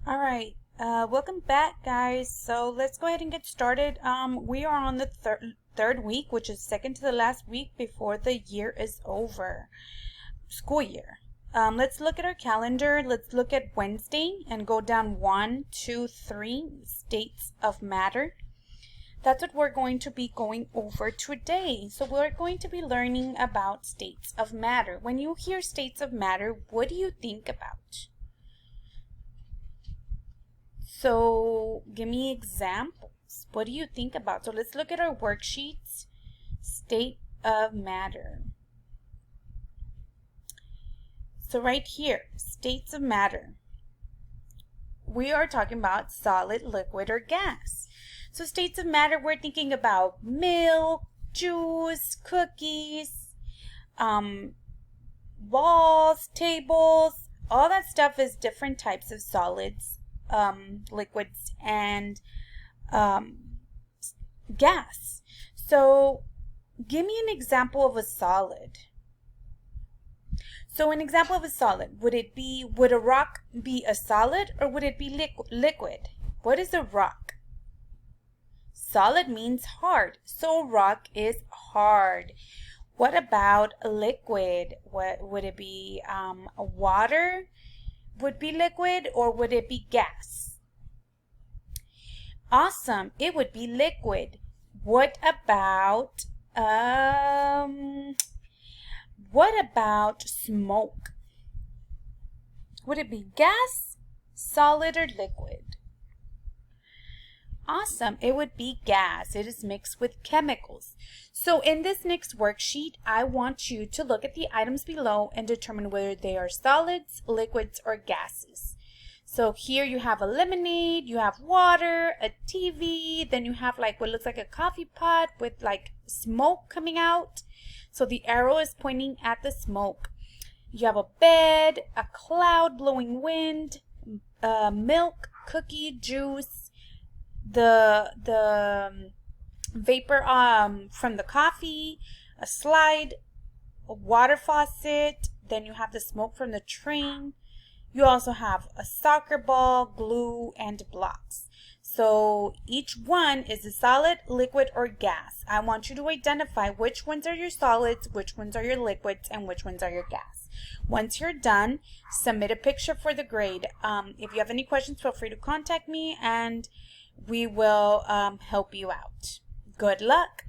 All right, welcome back, guys. So let's go ahead and get started. We are on the third week, which is second to the last week before the year is over, school year. Let's look at our calendar. Let's look at Wednesday and go down 1, 2, 3 states of matter. That's what we're going to be going over today. So we're going to be learning about states of matter. When you hear states of matter, what do you think about? So give me examples. What do you think about? So let's look at our worksheets. State of matter. So right here, states of matter. We are talking about solid, liquid, or gas. So states of matter, we're thinking about milk, juice, cookies, walls, tables, all that stuff is different types of solids, liquids, and gas. So give me an example of a solid. So an example of a solid, would a rock be a solid or would it be liquid? What is a rock? Solid means hard, so rock is hard. What about a liquid? What would it be? Water would be liquid, or would it be gas? Awesome, it would be liquid. What about smoke? Would it be gas, solid, or liquid? Awesome, it would be gas. It is mixed with chemicals. So in this next worksheet, I want you to look at the items below and determine whether they are solids, liquids, or gases. So here you have a lemonade, you have water, a TV, then you have like what looks like a coffee pot with like smoke coming out. So the arrow is pointing at the smoke. You have a bed, a cloud, blowing wind, milk, cookie, juice, the vapor from the coffee, a slide, a water faucet, then you have the smoke from the train. You also have a soccer ball, glue, and blocks. So each one is a solid, liquid, or gas. I want you to identify which ones are your solids, which ones are your liquids, and which ones are your gas. Once you're done, submit a picture for the grade. If you have any questions, feel free to contact me and we will help you out. Good luck.